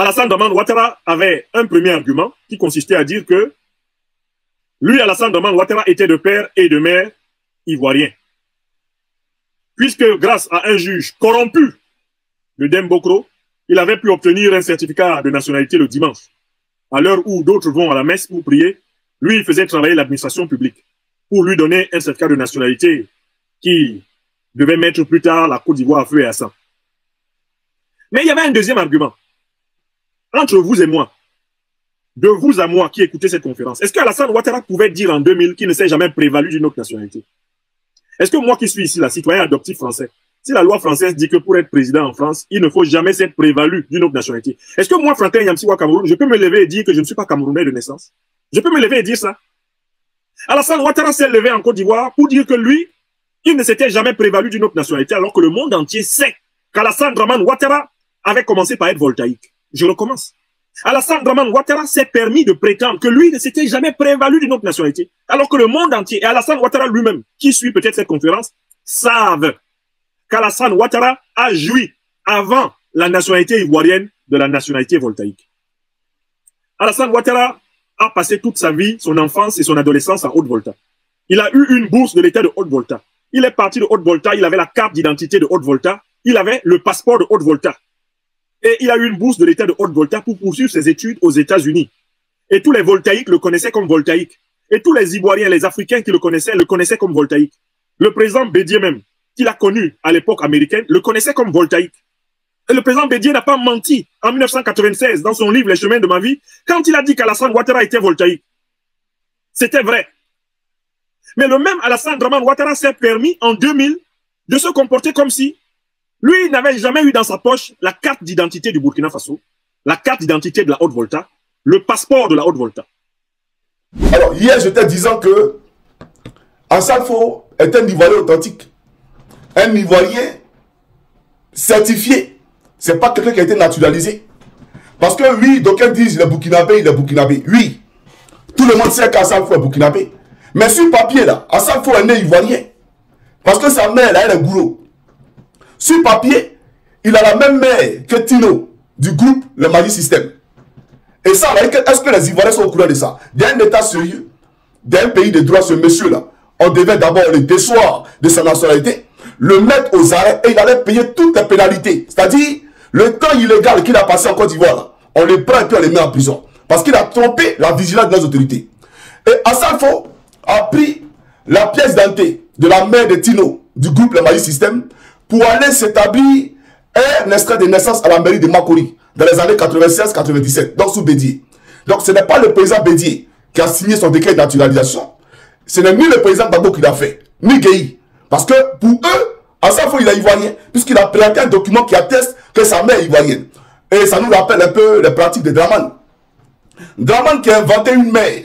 Alassane Dramane Ouattara avait un premier argument qui consistait à dire que lui, Alassane Dramane Ouattara, était de père et de mère ivoirien. Puisque grâce à un juge corrompu de Dembokro, il avait pu obtenir un certificat de nationalité le dimanche. À l'heure où d'autres vont à la messe pour prier, lui, il faisait travailler l'administration publique pour lui donner un certificat de nationalité qui devait mettre plus tard la Côte d'Ivoire à feu et à sang. Mais il y avait un deuxième argument. Entre vous et moi, de vous à moi qui écoutez cette conférence, est-ce qu'Alassane Ouattara pouvait dire en 2000 qu'il ne s'est jamais prévalu d'une autre nationalité? Est-ce que moi qui suis ici, la citoyen adoptif français, si la loi française dit que pour être président en France, il ne faut jamais s'être prévalu d'une autre nationalité, est-ce que moi, Franklin Yamsiwa Cameroun, je peux me lever et dire que je ne suis pas Camerounais de naissance? Je peux me lever et dire ça? Alassane Ouattara s'est levé en Côte d'Ivoire pour dire que lui, il ne s'était jamais prévalu d'une autre nationalité, alors que le monde entier sait qu'Alassane Dramane Ouattara avait commencé par être voltaïque. Je recommence. Alassane Dramane Ouattara s'est permis de prétendre que lui ne s'était jamais prévalu d'une autre nationalité, alors que le monde entier, et Alassane Ouattara lui-même, qui suit peut-être cette conférence, savent qu'Alassane Ouattara a joui avant la nationalité ivoirienne de la nationalité voltaïque. Alassane Ouattara a passé toute sa vie, son enfance et son adolescence à Haute-Volta. Il a eu une bourse de l'État de Haute-Volta. Il est parti de Haute-Volta, il avait la carte d'identité de Haute-Volta, il avait le passeport de Haute-Volta. Et il a eu une bourse de l'État de Haute-Volta pour poursuivre ses études aux États-Unis. Et tous les voltaïques le connaissaient comme voltaïque. Et tous les Ivoiriens, les Africains qui le connaissaient comme voltaïque. Le président Bédié même, qu'il a connu à l'époque américaine, le connaissait comme voltaïque. Et le président Bédié n'a pas menti en 1996 dans son livre Les chemins de ma vie, quand il a dit qu'Alassane Ouattara était voltaïque. C'était vrai. Mais le même Alassane Dramane Ouattara s'est permis en 2000 de se comporter comme si lui n'avait jamais eu dans sa poche la carte d'identité du Burkina Faso, la carte d'identité de la Haute-Volta, le passeport de la Haute-Volta. Alors, hier, j'étais disant que Assalfo est un Ivoirien authentique. Un Ivoirien certifié. Ce n'est pas quelqu'un qui a été naturalisé. Parce que oui, d'aucuns disent il est burkinabé, il est burkinabé. Oui, tout le monde sait qu'Assalfo est burkinabé. Mais sur papier, là, Assalfo est né Ivoirien. Parce que sa mère, là, elle est gourou. Sur papier, il a la même mère que Tino, du groupe Le Mali System. Et ça, est-ce que les Ivoiriens sont au courant de ça? D'un État sérieux, d'un pays de droit, ce monsieur-là, on devait d'abord le déchoir de sa nationalité, le mettre aux arrêts et il allait payer toutes les pénalités. C'est-à-dire, le temps illégal qu'il a passé en Côte d'Ivoire, on le prend et puis on le met en prison. Parce qu'il a trompé la vigilance de nos autorités. Et Assalfo a pris la pièce d'identité de la mère de Tino, du groupe Le Mali System, pour aller s'établir un extrait de naissance à la mairie de Makori, dans les années 96-97, donc sous Bédié. Donc ce n'est pas le président Bédié qui a signé son décret de naturalisation. Ce n'est ni le président Gbagbo qui l'a fait, ni Gueye. Parce que pour eux, Assalfo il est ivoirien, puisqu'il a présenté un document qui atteste que sa mère est ivoirienne. Et ça nous rappelle un peu les pratiques de Dramane. Dramane qui a inventé une mère,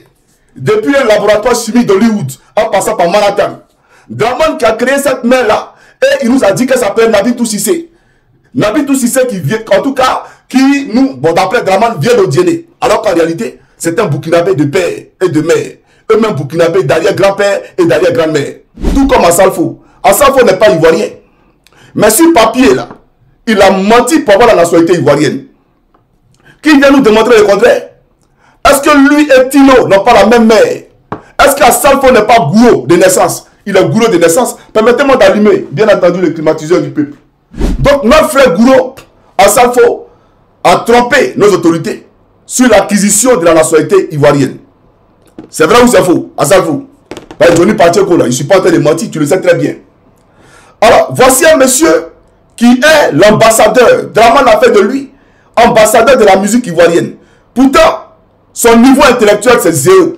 depuis un laboratoire chimique d'Hollywood, en passant par Manhattan. Dramane qui a créé cette mère-là, et il nous a dit qu'elle s'appelle Nabitou Cissé. Nabitou Cissé qui vient, en tout cas, qui nous, bon d'après Dramane, vient d'Odiéné. Alors qu'en réalité, c'est un Burkinabé de père et de mère. Eux-mêmes Burkinabé d'arrière-grand-père et d'arrière-grand-mère. Tout comme Assalfo. Assalfo n'est pas ivoirien. Mais sur papier, là, il a menti pour avoir la nationalité ivoirienne. Qui vient nous démontrer le contraire? Est-ce que lui et Tino n'ont pas la même mère? Est-ce qu'Assalfo n'est pas gourou de naissance? Il est gourou de naissance. Permettez-moi d'allumer, bien entendu, le climatiseur du peuple. Donc, notre frère gourou, Assalfo, a trompé nos autorités sur l'acquisition de la nationalité ivoirienne. C'est vrai ou c'est faux, Assalfo? Johnny Pacheco, là, je ne suis pas en train de mentir, tu le sais très bien. Alors, voici un monsieur qui est l'ambassadeur. Dramane a fait de lui ambassadeur de la musique ivoirienne. Pourtant, son niveau intellectuel, c'est zéro.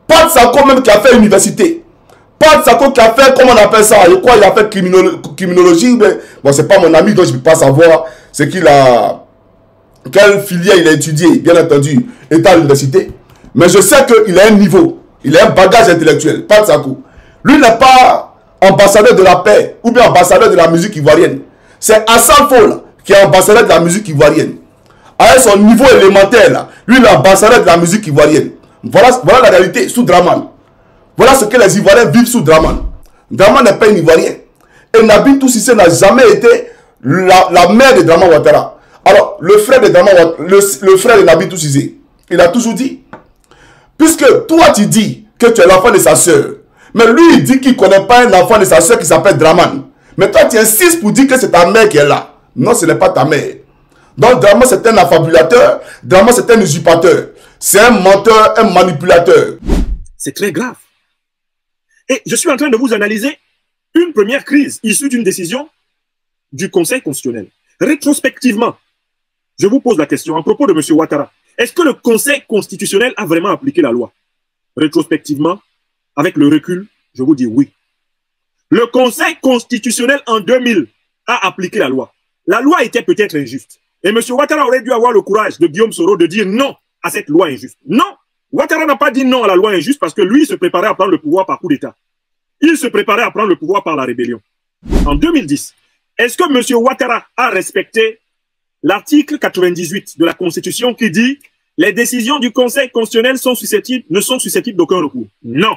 Pas de Sako même qui a fait université. Pas de Sako qui a fait, comment on appelle ça, je crois qu'il a fait criminologie. Mais, bon, c'est pas mon ami, donc je ne peux pas savoir ce qu'il a, quelle filière il a étudié, bien entendu, état à l'université. Mais je sais qu'il a un niveau, il a un bagage intellectuel. Pas de Sako. Lui n'est pas ambassadeur de la paix ou bien ambassadeur de la musique ivoirienne. C'est Assalfo qui est ambassadeur de la musique ivoirienne. Avec son niveau élémentaire, là, lui, il est ambassadeur de la musique ivoirienne. Voilà la réalité sous Dramane. Voilà ce que les Ivoiriens vivent sous Dramane. Dramane n'est pas un Ivoirien. Et Nabitou Cissé n'a jamais été la mère de Dramane Ouattara. Alors, le frère de Draman, le frère de Nabi Toussizé, il a toujours dit, puisque toi tu dis que tu es l'enfant de sa sœur, mais lui il dit qu'il ne connaît pas un enfant de sa sœur qui s'appelle Draman. Mais toi tu insistes pour dire que c'est ta mère qui est là. Non, ce n'est pas ta mère. Donc Draman c'est un affabulateur, Draman c'est un usurpateur, c'est un menteur, un manipulateur. C'est très grave. Et je suis en train de vous analyser une première crise issue d'une décision du Conseil constitutionnel. Rétrospectivement, je vous pose la question à propos de M. Ouattara. Est-ce que le Conseil constitutionnel a vraiment appliqué la loi? Rétrospectivement, avec le recul, je vous dis oui. Le Conseil constitutionnel en 2000 a appliqué la loi. La loi était peut-être injuste. Et M. Ouattara aurait dû avoir le courage de Guillaume Soro de dire non à cette loi injuste. Non, Ouattara n'a pas dit non à la loi injuste parce que lui se préparait à prendre le pouvoir par coup d'État. Il se préparait à prendre le pouvoir par la rébellion. En 2010, est-ce que M. Ouattara a respecté l'article 98 de la Constitution qui dit « Les décisions du Conseil constitutionnel ne sont susceptibles d'aucun recours ». Non.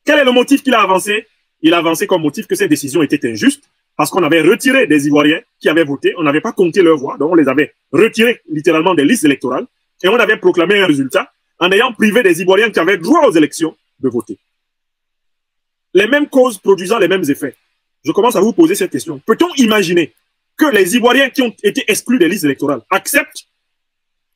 Quel est le motif qu'il a avancé? Il a avancé comme motif que ces décisions étaient injustes parce qu'on avait retiré des Ivoiriens qui avaient voté, on n'avait pas compté leur voix, donc on les avait retirés littéralement des listes électorales et on avait proclamé un résultat en ayant privé des Ivoiriens qui avaient droit aux élections de voter. Les mêmes causes produisant les mêmes effets. Je commence à vous poser cette question. Peut-on imaginer que les Ivoiriens qui ont été exclus des listes électorales acceptent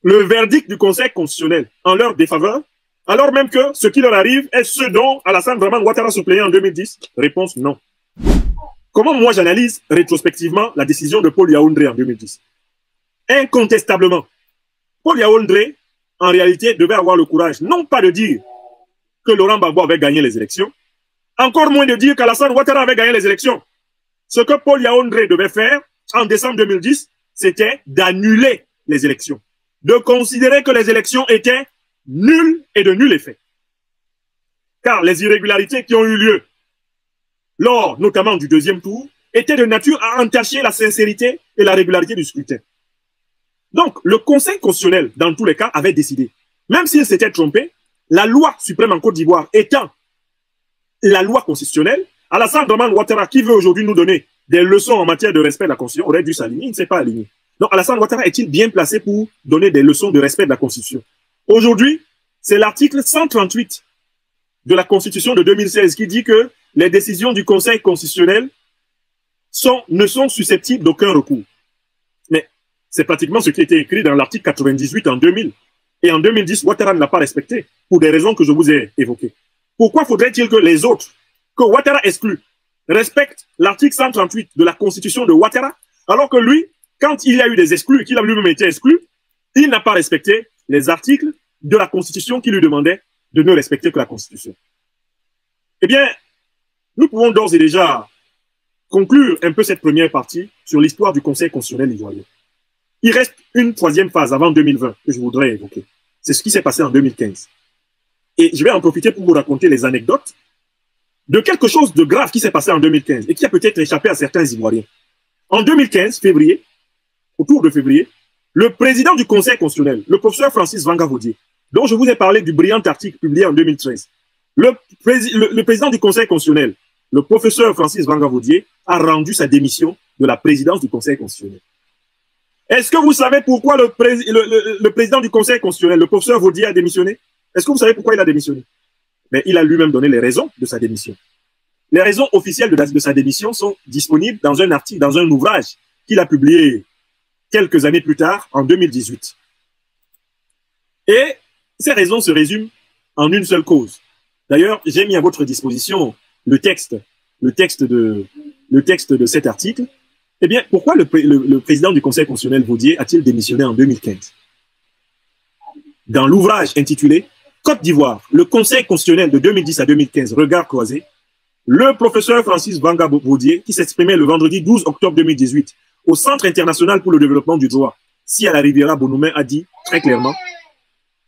le verdict du Conseil constitutionnel en leur défaveur, alors même que ce qui leur arrive est ce dont Alassane Draman Ouattara se plaignait en 2010? Réponse non. Comment moi j'analyse rétrospectivement la décision de Paul Yaoundé en 2010? Incontestablement, Paul Yaoundé, en réalité, devait avoir le courage, non pas de dire que Laurent Gbagbo avait gagné les élections, encore moins de dire qu'Alassane Ouattara avait gagné les élections. Ce que Paul Yaoundé devait faire en décembre 2010, c'était d'annuler les élections, de considérer que les élections étaient nulles et de nul effet. Car les irrégularités qui ont eu lieu lors notamment du deuxième tour étaient de nature à entacher la sincérité et la régularité du scrutin. Donc, le Conseil constitutionnel, dans tous les cas, avait décidé, même s'il s'était trompé, la loi suprême en Côte d'Ivoire étant la loi constitutionnelle, Alassane Draman Ouattara, qui veut aujourd'hui nous donner des leçons en matière de respect de la Constitution, aurait dû s'aligner, il ne s'est pas aligné. Donc Alassane Ouattara est-il bien placé pour donner des leçons de respect de la Constitution? Aujourd'hui, c'est l'article 138 de la Constitution de 2016 qui dit que les décisions du Conseil constitutionnel ne sont susceptibles d'aucun recours. Mais c'est pratiquement ce qui était écrit dans l'article 98 en 2000. Et en 2010, Ouattara ne l'a pas respecté pour des raisons que je vous ai évoquées. Pourquoi faudrait-il que les autres, que Ouattara exclut, respectent l'article 138 de la Constitution de Ouattara, alors que lui, quand il y a eu des exclus et qu'il a lui-même été exclu, il n'a pas respecté les articles de la Constitution qui lui demandaient de ne respecter que la Constitution. Eh bien, nous pouvons d'ores et déjà conclure un peu cette première partie sur l'histoire du Conseil constitutionnel ivoirien. Il reste une troisième phase avant 2020 que je voudrais évoquer. C'est ce qui s'est passé en 2015. Et je vais en profiter pour vous raconter les anecdotes de quelque chose de grave qui s'est passé en 2015 et qui a peut-être échappé à certains Ivoiriens. En 2015, février, autour de février, le président du Conseil constitutionnel, le professeur Francis Vanga-Vaudier, dont je vous ai parlé du brillant article publié en 2013, le président du Conseil constitutionnel, le professeur Francis Vanga-Vaudier, a rendu sa démission de la présidence du Conseil constitutionnel. Est-ce que vous savez pourquoi le président du Conseil constitutionnel, le professeur Vaudier, a démissionné? Est-ce que vous savez pourquoi il a démissionné? Mais il a lui-même donné les raisons de sa démission. Les raisons officielles de sa démission sont disponibles dans un article, dans un ouvrage qu'il a publié quelques années plus tard, en 2018. Et ces raisons se résument en une seule cause. D'ailleurs, j'ai mis à votre disposition le texte de cet article. Eh bien, pourquoi le président du Conseil constitutionnel Vaudier a-t-il démissionné en 2015? Dans l'ouvrage intitulé Côte d'Ivoire, le Conseil constitutionnel de 2010 à 2015, regard croisé, le professeur Francis Vanga-Vaudier, qui s'exprimait le vendredi 12 octobre 2018 au Centre international pour le développement du droit, si à la Riviera Bonoumen, a dit très clairement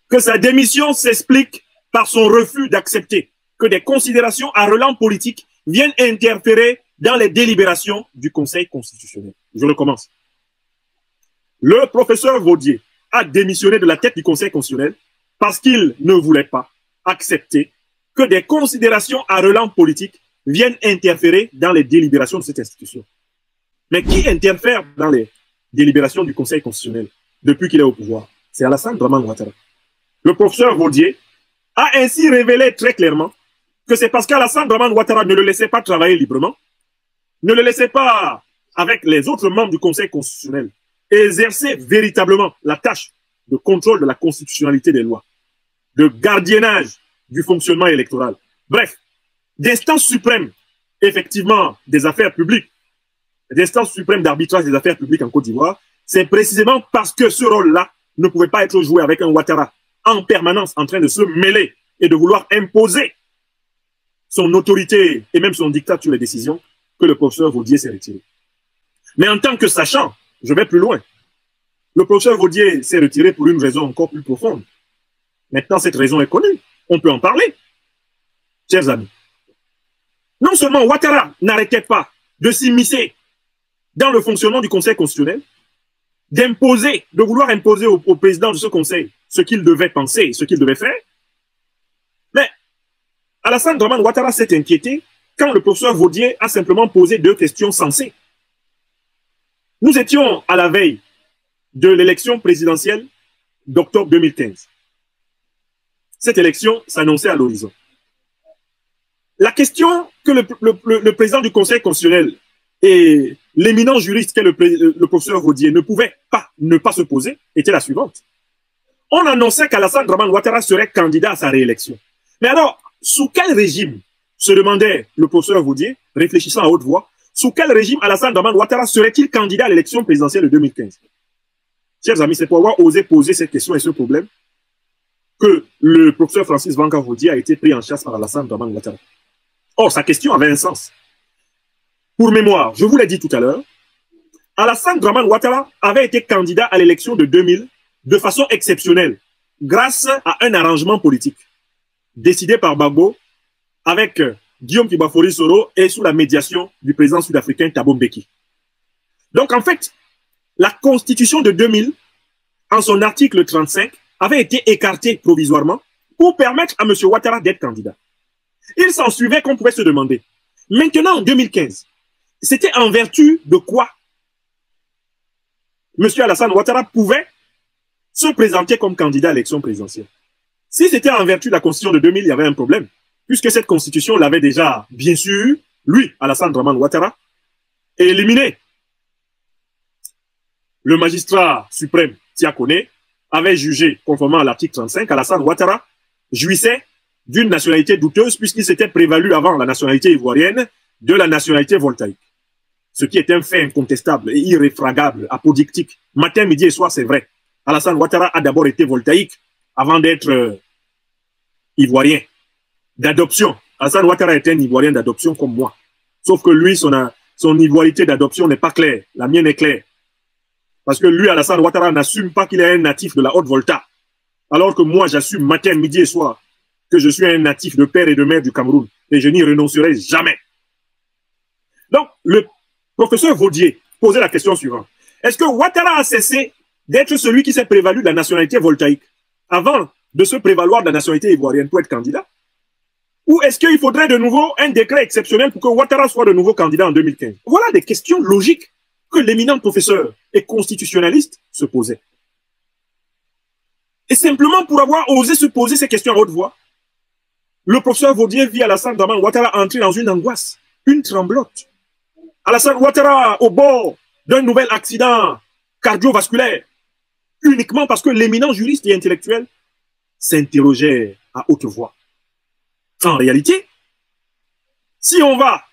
que sa démission s'explique par son refus d'accepter que des considérations à relents politique viennent interférer dans les délibérations du Conseil constitutionnel. Je recommence. Le professeur Vaudier a démissionné de la tête du Conseil constitutionnel parce qu'il ne voulait pas accepter que des considérations à relents politique viennent interférer dans les délibérations de cette institution. Mais qui interfère dans les délibérations du Conseil constitutionnel depuis qu'il est au pouvoir. C'est Alassane Draman Ouattara. Le professeur Vaudier a ainsi révélé très clairement que c'est parce qu'Alassane Draman Ouattara ne le laissait pas travailler librement, ne le laissait pas, avec les autres membres du Conseil constitutionnel, exercer véritablement la tâche de contrôle de la constitutionnalité des lois, de gardiennage du fonctionnement électoral. Bref, d'instance suprême, effectivement, des affaires publiques, d'instance suprême d'arbitrage des affaires publiques en Côte d'Ivoire, c'est précisément parce que ce rôle-là ne pouvait pas être joué avec un Ouattara en permanence en train de se mêler et de vouloir imposer son autorité et même son dictat sur les décisions que le professeur Vaudier s'est retiré. Mais en tant que sachant, je vais plus loin. Le professeur Vaudier s'est retiré pour une raison encore plus profonde. Maintenant, cette raison est connue. On peut en parler. Chers amis, non seulement Ouattara n'arrêtait pas de s'immiscer dans le fonctionnement du Conseil constitutionnel, de vouloir imposer au président de ce Conseil ce qu'il devait penser, ce qu'il devait faire, mais Alassane Draman Ouattara s'est inquiété quand le professeur Vaudier a simplement posé 2 questions sensées. Nous étions à la veille de l'élection présidentielle d'octobre 2015. Cette élection s'annonçait à l'horizon. La question que le président du Conseil constitutionnel et l'éminent juriste qu'est le professeur Vaudier ne pouvaient pas ne pas se poser était la suivante. On annonçait qu'Alassane Draman Ouattara serait candidat à sa réélection. Mais alors, sous quel régime, se demandait le professeur Vaudier, réfléchissant à haute voix, sous quel régime Alassane Draman Ouattara serait-il candidat à l'élection présidentielle de 2015? Chers amis, c'est pour avoir osé poser cette question et ce problème que le professeur Francis Vanca Vaudier a été pris en chasse par Alassane Draman Ouattara. Or, sa question avait un sens. Pour mémoire, je vous l'ai dit tout à l'heure, Alassane Draman Ouattara avait été candidat à l'élection de 2000 de façon exceptionnelle, grâce à un arrangement politique décidé par Gbagbo avec Guillaume Kibafori Soro et sous la médiation du président sud-africain Thabo Mbeki. Donc en fait, la constitution de 2000, en son article 35, avait été écartée provisoirement pour permettre à M. Ouattara d'être candidat. Il s'en suivait qu'on pouvait se demander. Maintenant, en 2015, c'était en vertu de quoi M. Alassane Ouattara pouvait se présenter comme candidat à l'élection présidentielle. Si c'était en vertu de la constitution de 2000, il y avait un problème, puisque cette constitution l'avait déjà, bien sûr, lui, Alassane Draman Ouattara, éliminé. Le magistrat suprême, Tiakone, avait jugé, conformément à l'article 35, Alassane Ouattara jouissait d'une nationalité douteuse, puisqu'il s'était prévalu avant la nationalité ivoirienne de la nationalité voltaïque. Ce qui est un fait incontestable et irréfragable, apodictique. Matin, midi et soir, c'est vrai. Alassane Ouattara a d'abord été voltaïque avant d'être ivoirien d'adoption. Alassane Ouattara est un ivoirien d'adoption comme moi. Sauf que lui, son ivoirité d'adoption n'est pas claire. La mienne est claire. Parce que lui, Alassane Ouattara, n'assume pas qu'il est un natif de la Haute-Volta. Alors que moi, j'assume matin, midi et soir que je suis un natif de père et de mère du Cameroun. Et je n'y renoncerai jamais. Donc, le professeur Vaudier posait la question suivante. Est-ce que Ouattara a cessé d'être celui qui s'est prévalu de la nationalité voltaïque avant de se prévaloir de la nationalité ivoirienne pour être candidat? Ou est-ce qu'il faudrait de nouveau un décret exceptionnel pour que Ouattara soit de nouveau candidat en 2015? Voilà des questions logiques que l'éminent professeur et constitutionnaliste se posait. Et simplement pour avoir osé se poser ces questions à haute voix, le professeur Vaudier vit Alassane Draman Ouattara entrer dans une angoisse, une tremblote. Alassane Ouattara au bord d'un nouvel accident cardiovasculaire, uniquement parce que l'éminent juriste et intellectuel s'interrogeait à haute voix. En réalité, si on va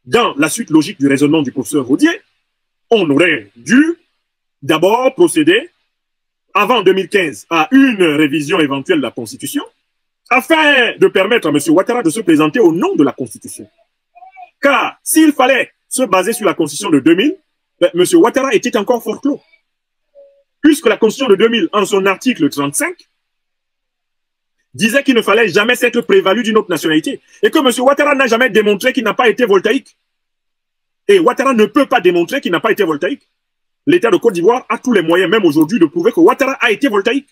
dans la suite logique du raisonnement du professeur Vaudier, on aurait dû d'abord procéder, avant 2015, à une révision éventuelle de la Constitution, afin de permettre à M. Ouattara de se présenter au nom de la Constitution. Car s'il fallait se baser sur la Constitution de 2000, M. Ouattara était encore fort clos. Puisque la Constitution de 2000, en son article 35, disait qu'il ne fallait jamais s'être prévalu d'une autre nationalité. Et que M. Ouattara n'a jamais démontré qu'il n'a pas été voltaïque. Et Ouattara ne peut pas démontrer qu'il n'a pas été voltaïque. L'État de Côte d'Ivoire a tous les moyens, même aujourd'hui, de prouver que Ouattara a été voltaïque.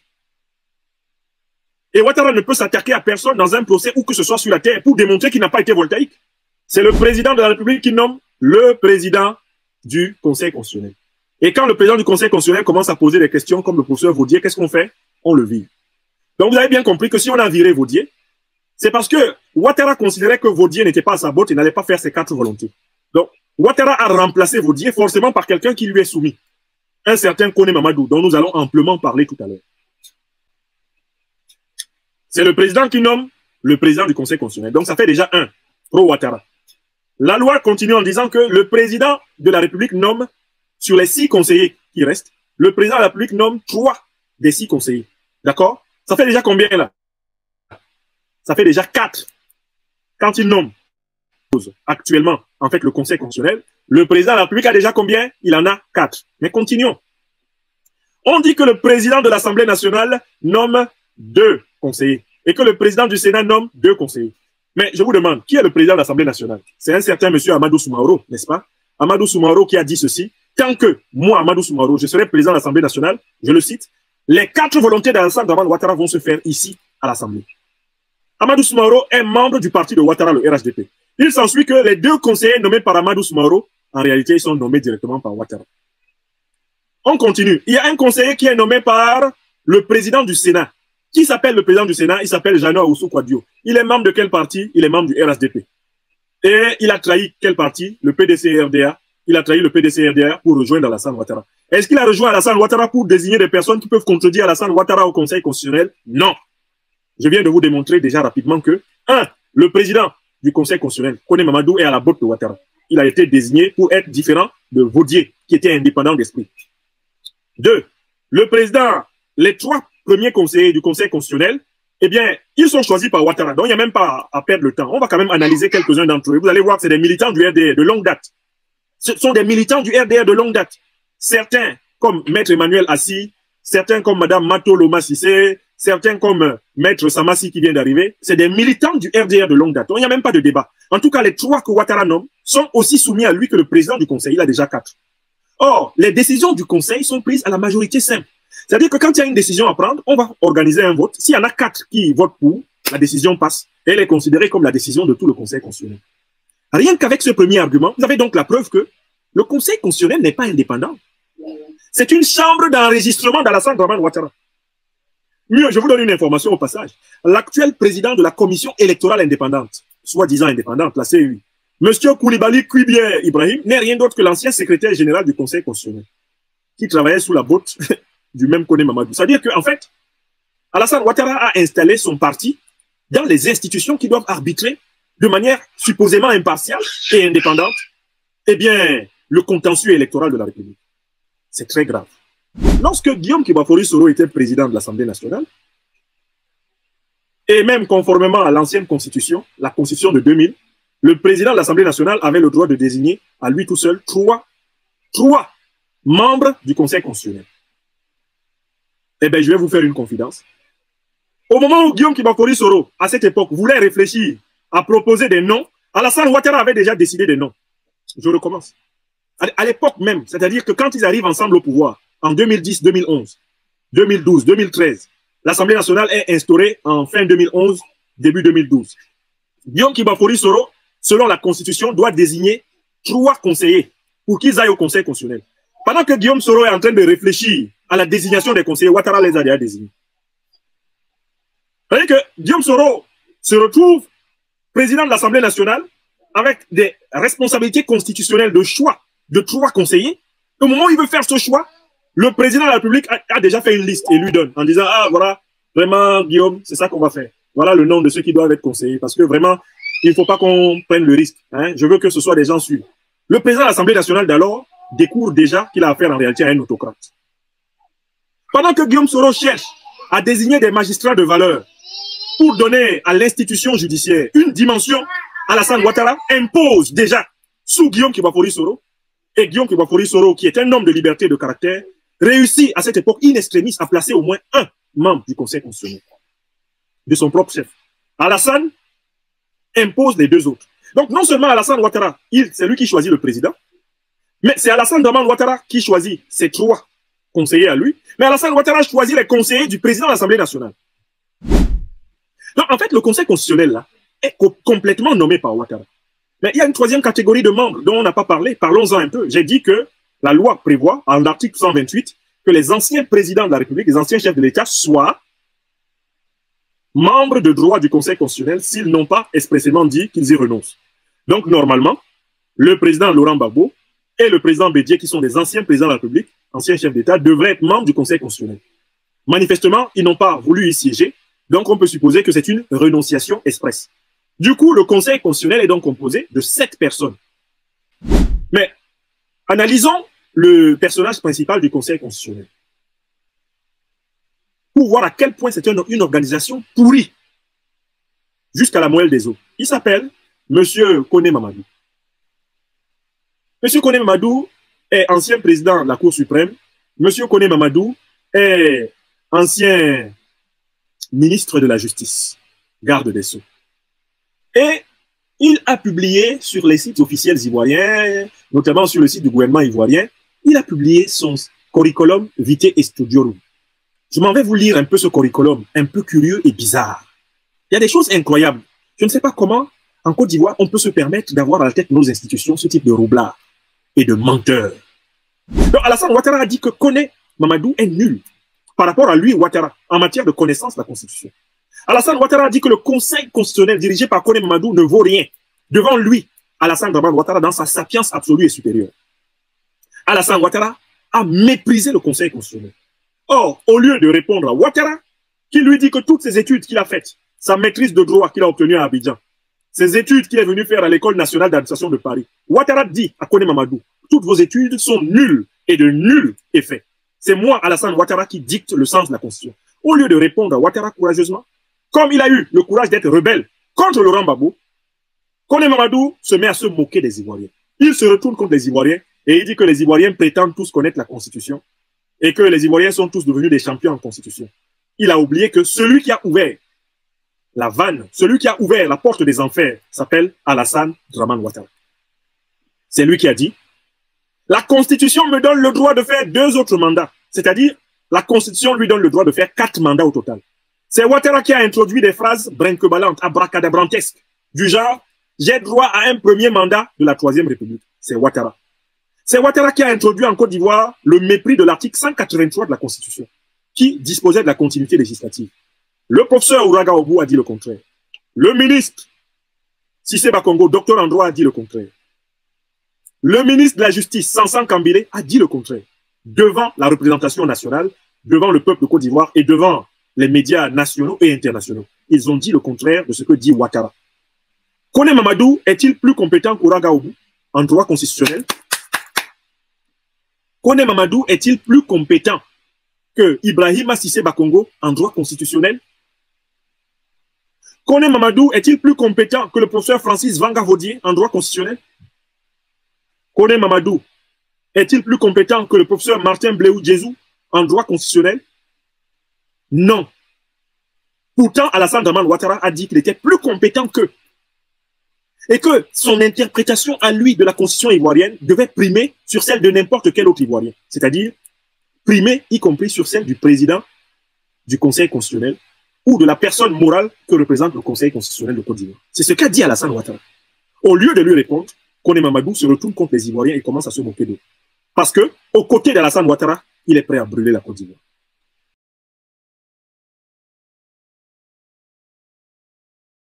Et Ouattara ne peut s'attaquer à personne dans un procès où que ce soit sur la terre pour démontrer qu'il n'a pas été voltaïque. C'est le président de la République qui nomme le président du Conseil constitutionnel. Et quand le président du Conseil constitutionnel commence à poser des questions comme le professeur Vaudier, qu'est-ce qu'on fait? On le vire. Donc vous avez bien compris que si on a viré Vaudier, c'est parce que Ouattara considérait que Vaudier n'était pas à sa botte et n'allait pas faire ses 4 volontés. Donc Ouattara a remplacé Vaudier forcément par quelqu'un qui lui est soumis. Un certain Kone Mamadou, dont nous allons amplement parler tout à l'heure. C'est le président qui nomme le président du Conseil constitutionnel. Donc ça fait déjà 1 pro Ouattara. La loi continue en disant que le président de la République nomme, sur les 6 conseillers qui restent, le président de la République nomme 3 des 6 conseillers. D'accord? Ça fait déjà combien là? Ça fait déjà 4. Quand il nomme actuellement, en fait, le Conseil constitutionnel, le président de la République a déjà combien? Il en a 4. Mais continuons. On dit que le président de l'Assemblée nationale nomme 2 conseillers et que le président du Sénat nomme 2 conseillers. Mais je vous demande, qui est le président de l'Assemblée nationale? C'est un certain monsieur Amadou Soumaoro, n'est-ce pas? Amadou Soumaoro qui a dit ceci: tant que moi, Amadou Soumaoro, je serai président de l'Assemblée nationale, je le cite, les 4 volontés d'Alassane Dramane Ouattara vont se faire ici, à l'Assemblée. Amadou Soumaoro est membre du parti de Ouattara, le RHDP. Il s'ensuit que les 2 conseillers nommés par Amadou Soumaoro, en réalité, ils sont nommés directement par Ouattara. On continue. Il y a un conseiller qui est nommé par le président du Sénat. Qui s'appelle le président du Sénat? Il s'appelle Jeannot Ahoussou Kouadio. Il est membre de quel parti? Il est membre du RHDP. Et il a trahi quel parti? Le PDC-RDA. Il a trahi le PDC-RDA pour rejoindre Alassane Ouattara. Est-ce qu'il a rejoint Alassane Ouattara pour désigner des personnes qui peuvent contredire Alassane Ouattara au Conseil constitutionnel? Non. Je viens de vous démontrer déjà rapidement que, 1, le président du Conseil constitutionnel, Kone Mamadou, est à la botte de Ouattara. Il a été désigné pour être différent de Vaudier, qui était indépendant d'esprit. 2, le président, les 3 premiers conseillers du Conseil constitutionnel, eh bien, ils sont choisis par Ouattara. Donc, il n'y a même pas à perdre le temps. On va quand même analyser quelques-uns d'entre eux. Vous allez voir que c'est des militants du RDR de longue date. Ce sont des militants du RDR de longue date. Certains, comme Maître Emmanuel Assi, certains comme Madame Mato Loma Sissé, certains comme Maître Samassi qui vient d'arriver, c'est des militants du RDR de longue date. Donc, il n'y a même pas de débat. En tout cas, les 3 que Ouattara nomme sont aussi soumis à lui que le président du Conseil. Il a déjà 4. Or, les décisions du Conseil sont prises à la majorité simple. C'est-à-dire que quand il y a une décision à prendre, on va organiser un vote. S'il y en a 4 qui votent pour, la décision passe. Et elle est considérée comme la décision de tout le Conseil constitutionnel. Rien qu'avec ce premier argument, vous avez donc la preuve que le Conseil constitutionnel n'est pas indépendant. C'est une chambre d'enregistrement d'Alassane Dramane Ouattara. Mieux, je vous donne une information au passage. L'actuel président de la Commission électorale indépendante, soi-disant indépendante, la CEI, Monsieur Koulibaly Kouibier Ibrahim, n'est rien d'autre que l'ancien secrétaire général du Conseil constitutionnel, qui travaillait sous la botte du même Kone Mamadou. C'est-à-dire qu'en fait, Alassane Ouattara a installé son parti dans les institutions qui doivent arbitrer de manière supposément impartiale et indépendante, eh bien, le contentieux électoral de la République. C'est très grave. Lorsque Guillaume Kibafori Soro était président de l'Assemblée nationale, et même conformément à l'ancienne constitution, la constitution de 2000, le président de l'Assemblée nationale avait le droit de désigner à lui tout seul trois membres du Conseil constitutionnel. Eh bien, je vais vous faire une confidence. Au moment où Guillaume Kibafori Soro, à cette époque, voulait réfléchir à proposer des noms, Alassane Ouattara avait déjà décidé des noms. Je recommence. À l'époque même, c'est-à-dire que quand ils arrivent ensemble au pouvoir, en 2010, 2011, 2012, 2013, l'Assemblée nationale est instaurée en fin 2011, début 2012. Guillaume Kibafori Soro, selon la Constitution, doit désigner 3 conseillers pour qu'ils aillent au Conseil constitutionnel. Pendant que Guillaume Soro est en train de réfléchir à la désignation des conseillers, Ouattara les a déjà désignés. C'est-à-dire que Guillaume Soro se retrouve président de l'Assemblée nationale avec des responsabilités constitutionnelles de choix de 3 conseillers. Au moment où il veut faire ce choix, le président de la République a déjà fait une liste et lui donne en disant « Ah, voilà, vraiment, Guillaume, c'est ça qu'on va faire. Voilà le nom de ceux qui doivent être conseillers. Parce que vraiment, il ne faut pas qu'on prenne le risque. Hein. Je veux que ce soit des gens sûrs. » Le président de l'Assemblée nationale d'alors découvre déjà qu'il a affaire en réalité à un autocrate. Pendant que Guillaume Soro cherche à désigner des magistrats de valeur pour donner à l'institution judiciaire une dimension, Alassane Ouattara impose déjà sous Guillaume Kibafori Soro, et Guillaume Kibafori Soro, qui est un homme de liberté et de caractère, réussit à cette époque in extremis à placer au moins un membre du Conseil constitutionnel, de son propre chef. Alassane impose les 2 autres. Donc non seulement Alassane Ouattara, c'est lui qui choisit le président, mais c'est Alassane Dramane Ouattara qui choisit ses 3 conseillers à lui, mais Alassane Ouattara choisit les conseillers du président de l'Assemblée nationale. Donc en fait, le Conseil constitutionnel là est complètement nommé par Ouattara. Mais il y a une 3e catégorie de membres dont on n'a pas parlé. Parlons-en un peu. J'ai dit que La loi prévoit, en l'article 128, que les anciens présidents de la République, les anciens chefs de l'État soient membres de droit du Conseil constitutionnel s'ils n'ont pas expressément dit qu'ils y renoncent. Donc, normalement, le président Laurent Gbagbo et le président Bédié, qui sont des anciens présidents de la République, anciens chefs d'État, devraient être membres du Conseil constitutionnel. Manifestement, ils n'ont pas voulu y siéger, donc on peut supposer que c'est une renonciation expresse. Du coup, le Conseil constitutionnel est donc composé de 7 personnes. Mais, analysons le personnage principal du Conseil constitutionnel pour voir à quel point c'est une organisation pourrie jusqu'à la moelle des os. Il s'appelle M. Koné Mamadou. M. Koné Mamadou est ancien président de la Cour suprême. M. Koné Mamadou est ancien ministre de la Justice, garde des Sceaux. Et il a publié sur les sites officiels ivoiriens, notamment sur le site du gouvernement ivoirien, il a publié son curriculum vitae studiorum. Je m'en vais vous lire un peu ce curriculum, un peu curieux et bizarre. Il y a des choses incroyables. Je ne sais pas comment, en Côte d'Ivoire, on peut se permettre d'avoir à la tête de nos institutions ce type de roublard et de menteur. Donc Alassane Ouattara a dit que Koné Mamadou est nul par rapport à lui, Ouattara, en matière de connaissance de la Constitution. Alassane Ouattara a dit que le Conseil constitutionnel dirigé par Koné Mamadou ne vaut rien. Devant lui, Alassane Ouattara, dans sa sapience absolue et supérieure. Alassane Ouattara a méprisé le Conseil constitutionnel. Or, au lieu de répondre à Ouattara, qui lui dit que toutes ces études qu'il a faites, sa maîtrise de droit qu'il a obtenue à Abidjan, ces études qu'il est venu faire à l'École nationale d'administration de Paris, Ouattara dit à Koné Mamadou, toutes vos études sont nulles et de nul effet. C'est moi, Alassane Ouattara, qui dicte le sens de la Constitution. Au lieu de répondre à Ouattara courageusement, comme il a eu le courage d'être rebelle contre Laurent Gbagbo, Koné Mamadou se met à se moquer des Ivoiriens. Il se retourne contre les Ivoiriens et il dit que les Ivoiriens prétendent tous connaître la Constitution et que les Ivoiriens sont tous devenus des champions en Constitution. Il a oublié que celui qui a ouvert la vanne, celui qui a ouvert la porte des enfers, s'appelle Alassane Dramane Ouattara. C'est lui qui a dit « La Constitution me donne le droit de faire 2 autres mandats. » C'est-à-dire, la Constitution lui donne le droit de faire 4 mandats au total. C'est Ouattara qui a introduit des phrases brinqueballantes, abracadabrantesques, du genre « J'ai droit à un premier mandat de la 3e République. » C'est Ouattara. C'est Ouattara qui a introduit en Côte d'Ivoire le mépris de l'article 183 de la Constitution, qui disposait de la continuité législative. Le professeur Ouraga Obou a dit le contraire. Le ministre Cissé Bakongo, docteur en droit, a dit le contraire. Le ministre de la Justice, Sansan Kambile, a dit le contraire. Devant la représentation nationale, devant le peuple de Côte d'Ivoire et devant les médias nationaux et internationaux. Ils ont dit le contraire de ce que dit Ouattara. Koné Mamadou est-il plus compétent qu'Ouraga Obou en droit constitutionnel? Koné Mamadou est-il plus compétent que Ibrahima Cissé Bakongo en droit constitutionnel? Koné Mamadou est-il plus compétent que le professeur Francis Vanga-Vaudier en droit constitutionnel? Koné Mamadou est-il plus compétent que le professeur Martin Bléou-Djezou en droit constitutionnel? Non. Pourtant, Alassane Dramane Ouattara a dit qu'il était plus compétent qu'eux. Et que son interprétation à lui de la Constitution ivoirienne devait primer sur celle de n'importe quel autre Ivoirien. C'est-à-dire primer y compris sur celle du président du Conseil constitutionnel ou de la personne morale que représente le Conseil constitutionnel de Côte d'Ivoire. C'est ce qu'a dit Alassane Ouattara. Au lieu de lui répondre, Koné Mamadou se retourne contre les Ivoiriens et commence à se moquer d'eux. Parce que, aux côtés d'Alassane Ouattara, il est prêt à brûler la Côte d'Ivoire.